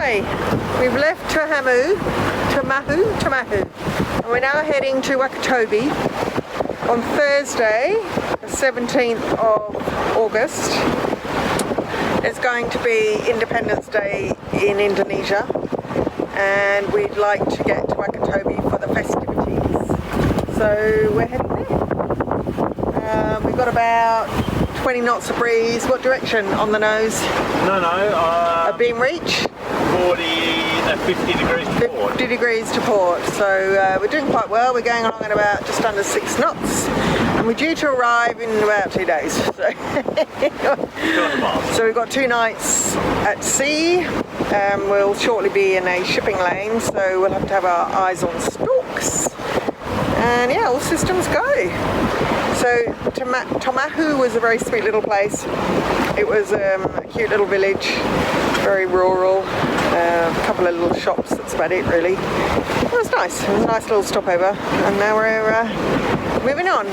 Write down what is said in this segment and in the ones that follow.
Hi, we've left Tomahu, and we're now heading to Wakatobi on Thursday, the 17th of August. It's going to be Independence Day in Indonesia, and we'd like to get to Wakatobi for the festivities. So we're heading there. We've got about 20 knots of breeze. What direction on the nose? A beam reach? 50 degrees to port. 50 degrees to port. So we're doing quite well. We're going along at about just under 6 knots. And we're due to arrive in about 2 days. So we've got 2 nights at sea. We'll shortly be in a shipping lane, so we'll have to have our eyes on stalks. And yeah, all systems go. So Tomahu was a very sweet little place. It was a cute little village, very rural, a couple of little shops, that's about it really. It was nice, it was a nice little stopover, and now we're moving on.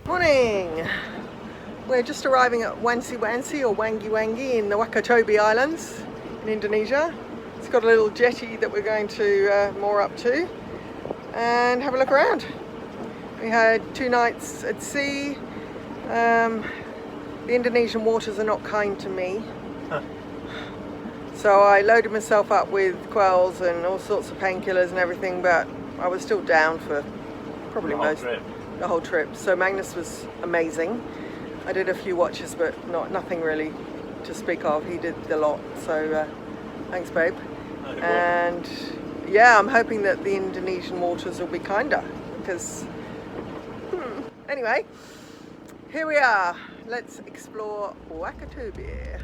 Morning! We're just arriving at Wangi-Wangi or Wangi-Wangi in the Wakatobi Islands in Indonesia. It's got a little jetty that we're going to moor up to and have a look around. We had 2 nights at sea. The Indonesian waters are not kind to me. So I loaded myself up with quails and all sorts of painkillers and everything, but I was still down for probably the whole trip. So Magnus was amazing. I did a few watches, but nothing really to speak of. He did a lot, so thanks babe. And yeah, I'm hoping that the Indonesian waters will be kinder, because anyway, here we are. Let's explore Wakatobi.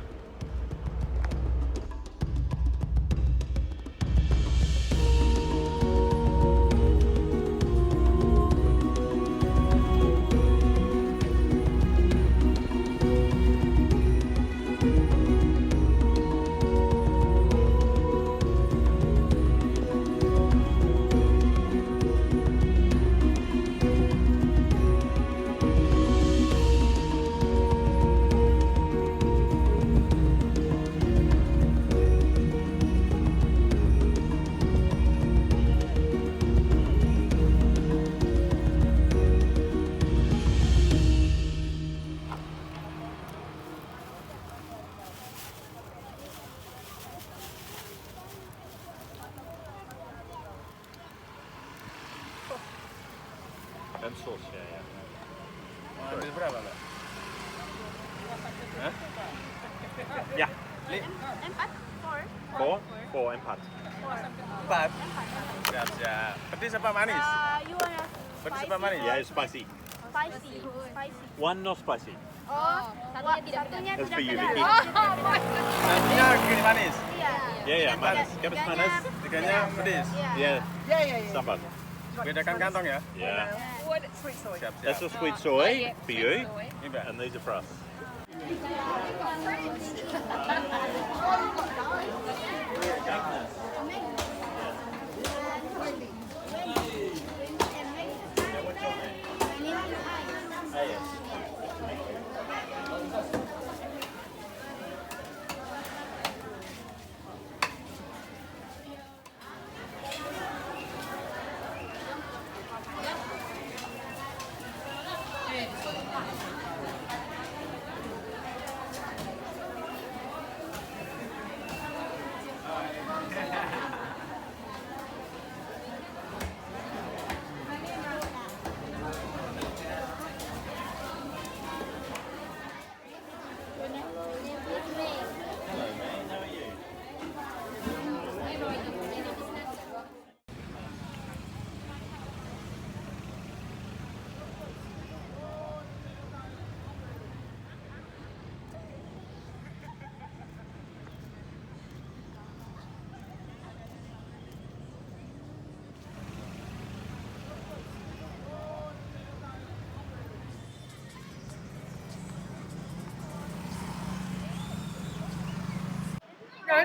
Dan sosnya ya. Mau ambil berapa, Mbak? Hah? Ya. 4. 4. Siap. Pedes apa manis? You want Pedes apa manis? Ya, spicy. spicy. One not spicy. Oh, satunya tidak pedas. That's for you, pedas. Vicky. Nantinya gini manis. Ya, manis. Gabus manis. Tiganya pedes. Ya, Yeah. sambal. Bedakan kantong ya. Yeah. Sweet soy. Siap. That's a sweet soy for you, Ini, Mbak. and these are for us.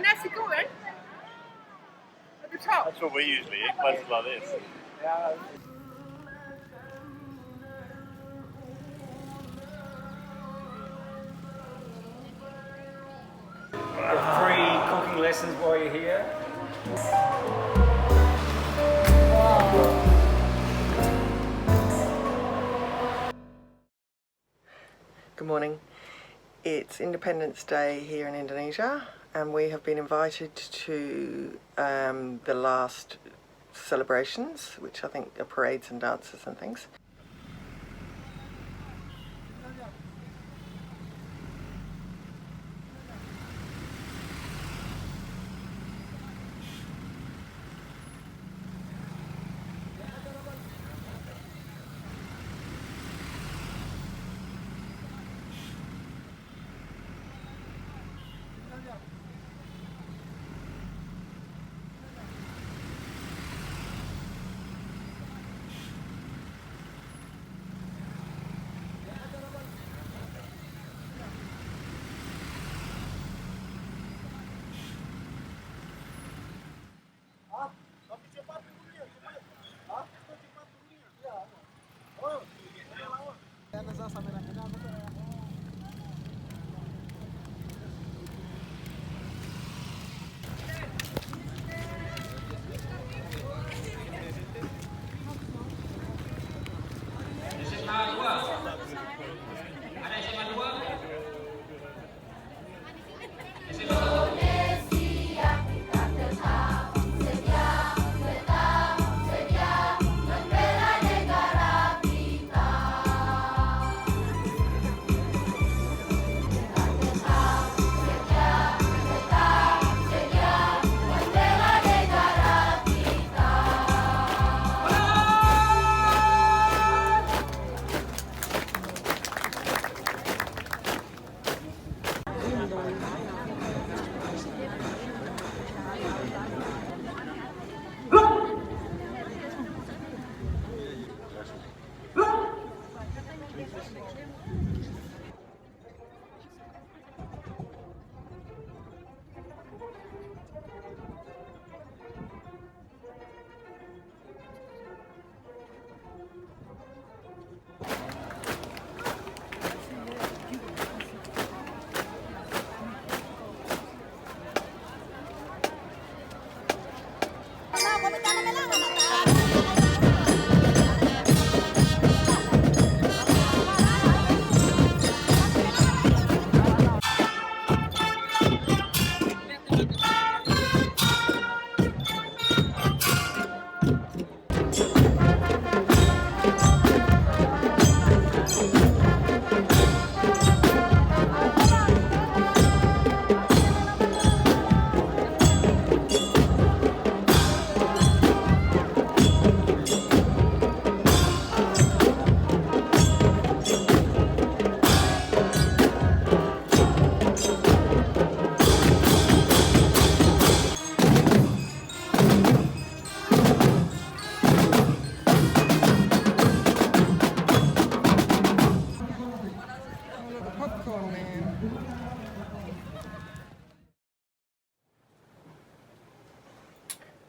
Nasi Goring at the top. That's what we usually eat, places like this. Free cooking lessons while you're here. Good morning. It's Independence Day here in Indonesia, and we have been invited to the last celebrations, which I think are parades and dances and things.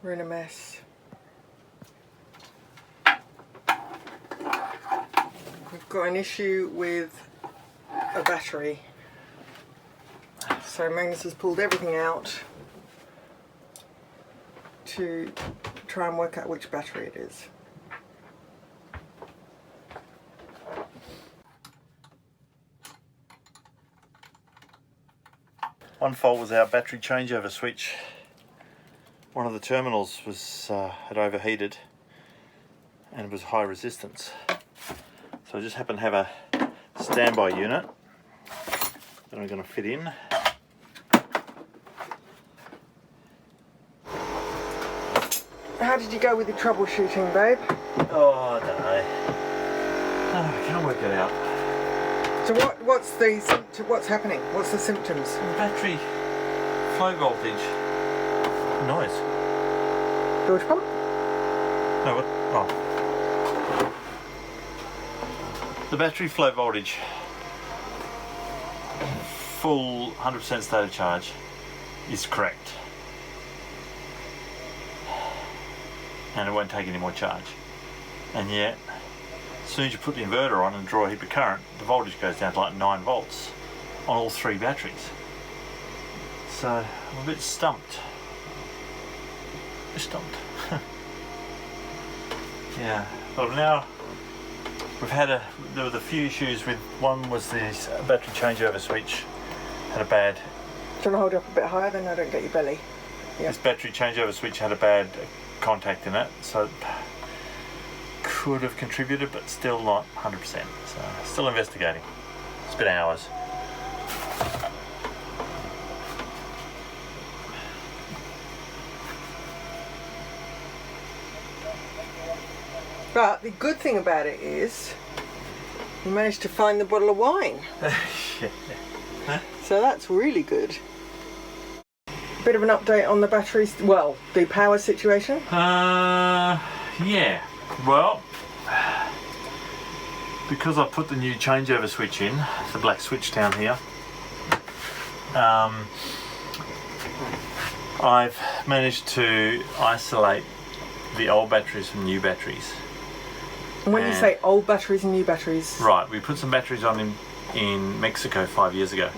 We're in a mess. We've got an issue with a battery. So Magnus has pulled everything out to try and work out which battery it is. One fault was our battery changeover switch. One of the terminals was had overheated and it was high resistance. So I just happen to have a standby unit that I'm going to fit in. How did you go with your troubleshooting, babe? Oh, I don't know. Oh, I can't work it out. So what's happening? What's the symptoms? Battery flow voltage. Noise. Filter pump? No, what? Oh. The battery flow voltage. Full 100% state of charge. is correct. And it won't take any more charge. And yet, as soon as you put the inverter on and draw a heap of current, the voltage goes down to like 9 volts on all 3 batteries. So I'm a bit stumped. Yeah, but now there were a few issues with, one was this battery changeover switch had a bad. Do you want to hold it up a bit higher, then I don't get your belly? Yeah. This battery changeover switch had a bad contact in it, so it could have contributed, but still not 100%. So still investigating. It's been hours. But the good thing about it is you managed to find the bottle of wine. Yeah. So that's really good. Bit of an update on the batteries, well, the power situation. Yeah. Well, because I put the new changeover switch in, the black switch down here, I've managed to isolate the old batteries from new batteries. And when you say old batteries and new batteries? Right, we put some batteries on in Mexico 5 years ago.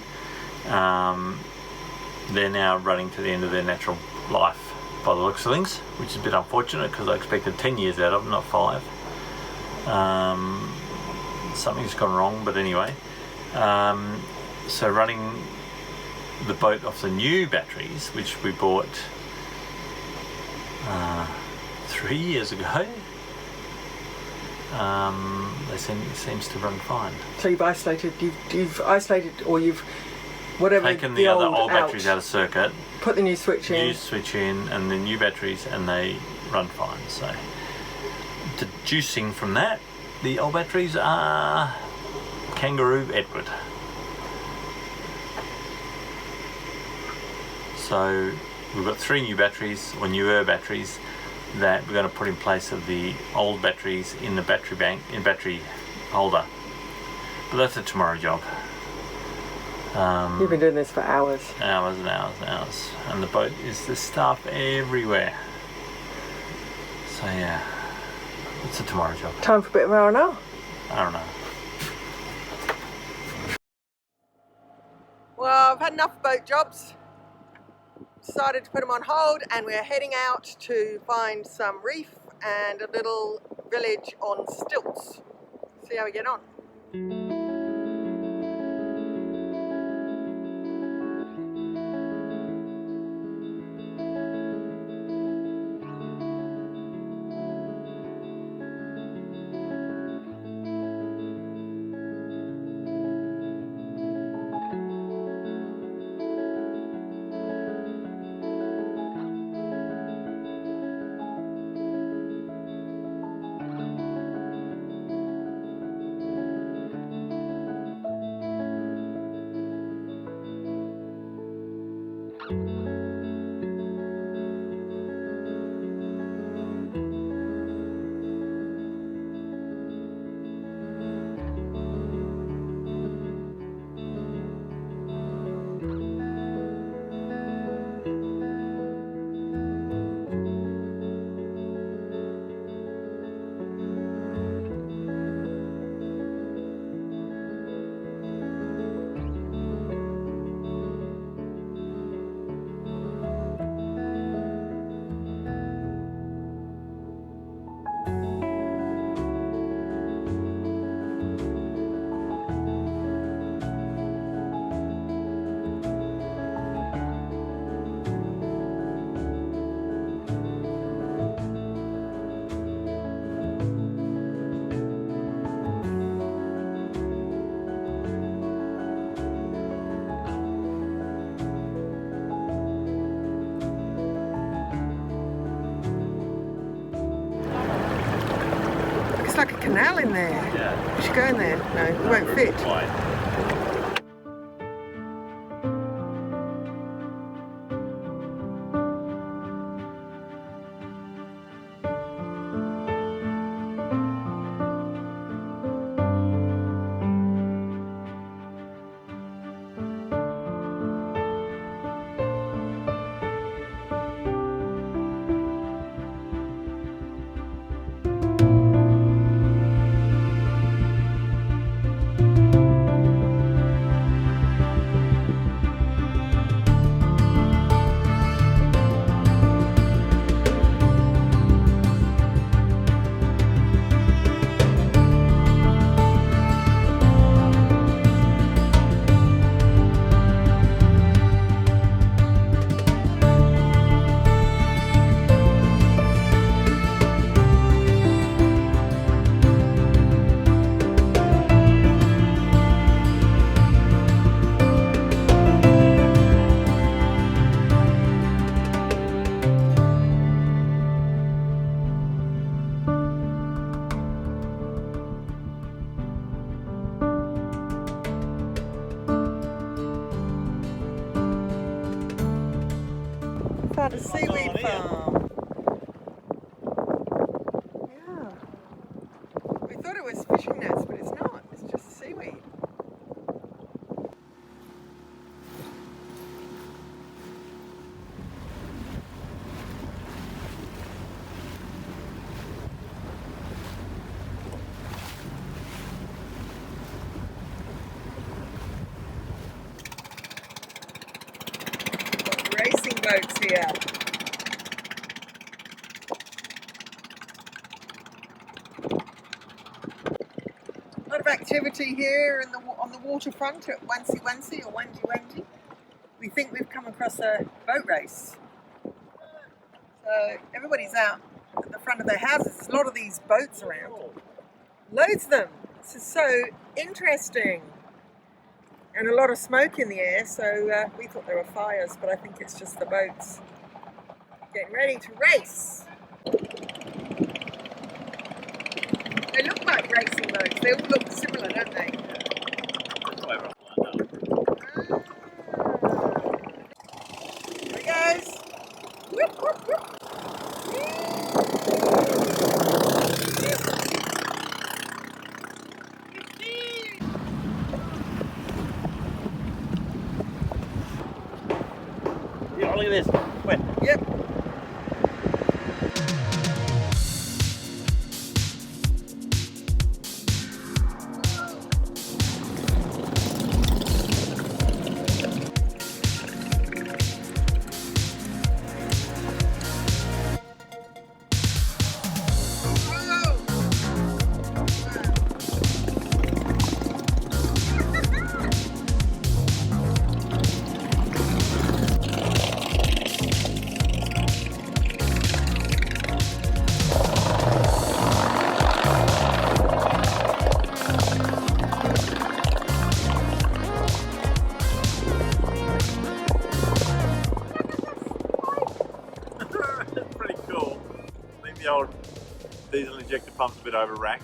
They're now running to the end of their natural life by the looks of things, which is a bit unfortunate because I expected 10 years out of them, not 5. Something's gone wrong, but anyway. So running the boat off the new batteries, which we bought 3 years ago, they seems to run fine. So you've isolated, or you've whatever taken the other old out, batteries out of circuit, put the new switch in, and the new batteries, and they run fine. So deducing from that, the old batteries are Kangaroo Edward. So we've got 3 new batteries, or newer batteries, that we're going to put in place of the old batteries in the battery bank, in battery holder. But that's a tomorrow job. You've been doing this for hours. Hours and hours and hours. And the boat is the stuff everywhere. So yeah, it's a tomorrow job. Time for a bit of R&R? I don't know. Well, I've had enough boat jobs. Decided to put them on hold, and we're heading out to find some reef and a little village on stilts. See how we get on. It's like a canal in there. Yeah. We should go in there. No, it won't fit. Why? The seaweed farm. Yeah. We thought it was fishing nets, but it's not. It's just seaweed. Racing boats here. A lot of activity here on the waterfront at Wangi-Wangi or Wangi-Wangi. We think we've come across a boat race. So everybody's out at the front of their houses. There's a lot of these boats around. Loads of them. This is so interesting. And a lot of smoke in the air, so we thought there were fires, but I think it's just the boats getting ready to race. They look like racing boats. They all look similar, don't they? There it goes. Whoop, whoop, whoop. Yeah, look at this. Wait. Yep. That's pretty cool. I think the old diesel injector pump's a bit over-racked.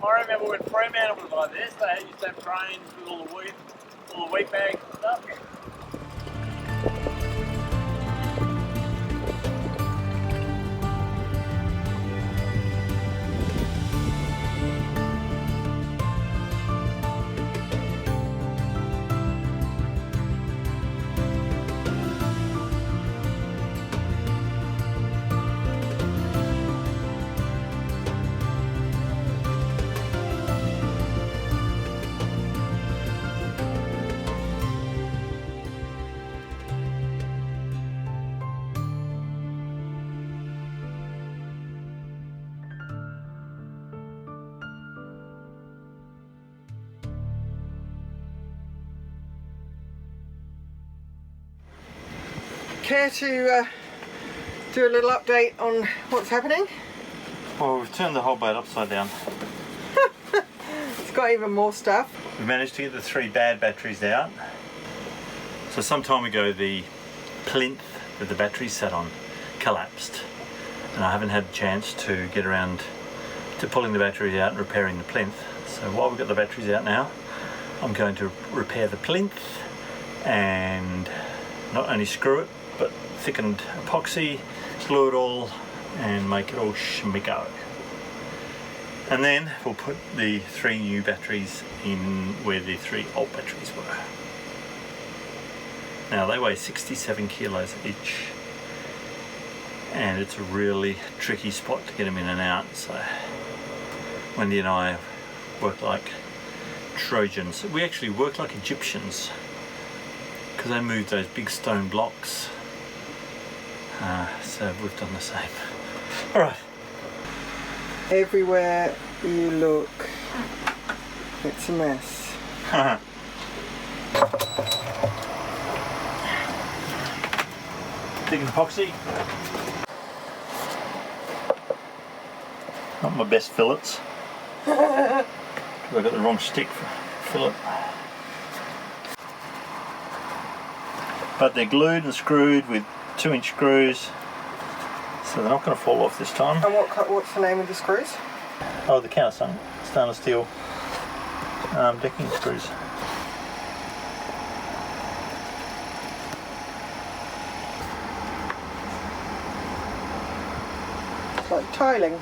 I remember when Fremantle was like this, they used to have trains with all the wheat bags and stuff. Care to do a little update on what's happening? Well, we've turned the whole boat upside down. It's got even more stuff. We managed to get the 3 bad batteries out. So some time ago the plinth that the batteries sat on collapsed, and I haven't had a chance to get around to pulling the batteries out and repairing the plinth. So while we've got the batteries out now, I'm going to repair the plinth and not only screw it, but thickened epoxy, glue it all and make it all schmicko. And then we'll put the 3 new batteries in where the 3 old batteries were. Now they weigh 67 kilos each, and it's a really tricky spot to get them in and out. So Wendy and I work like Trojans. We actually work like Egyptians because they moved those big stone blocks. So we've done the same. All right. Everywhere you look, it's a mess. Digging epoxy. Not my best fillets. I've got the wrong stick for fillet. But they're glued and screwed with 2-inch screws, so they're not going to fall off this time. And what's the name of the screws? Oh, the countersunk stainless steel decking screws. It's like tiling.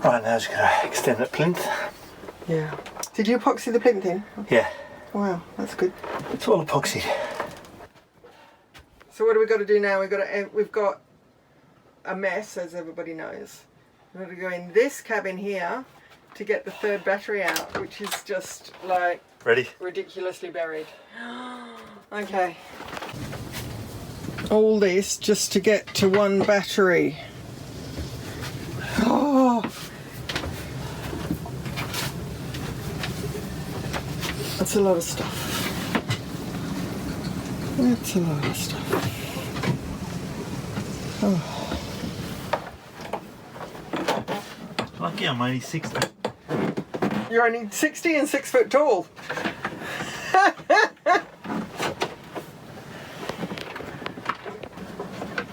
Right, now I'm just going to extend that plinth. Yeah. Did you epoxy the plinth in? Yeah, Wow, that's good. it's all epoxied. So what do we got to do now? We've got a mess, as everybody knows. We've got to go in this cabin here to get the third battery out, which is just like Ready? ridiculously buried. Okay. All this just to get to one battery. Oh. That's a lot of stuff. That's a lot of stuff. Oh. Lucky I'm only 60. You're only 60 and 6 foot tall.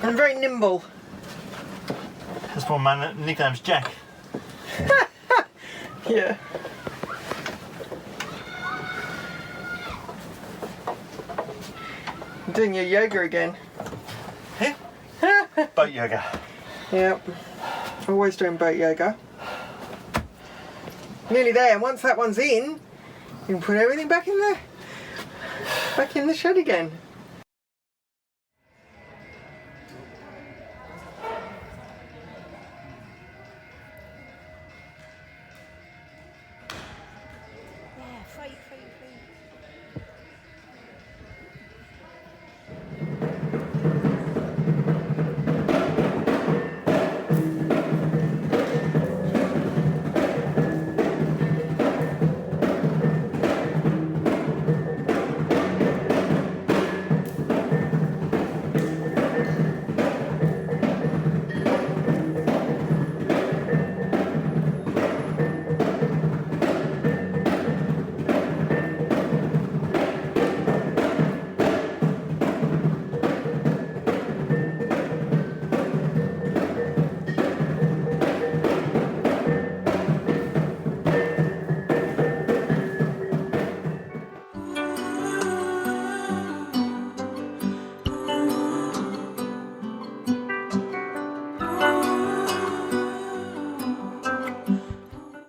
I'm very nimble. That's why my nickname's Jack. Yeah. I'm doing your yoga again. Boat yoga. Yep. Always doing boat yoga. Nearly there. And once that one's in, you can put everything back in there. Back in the shed again.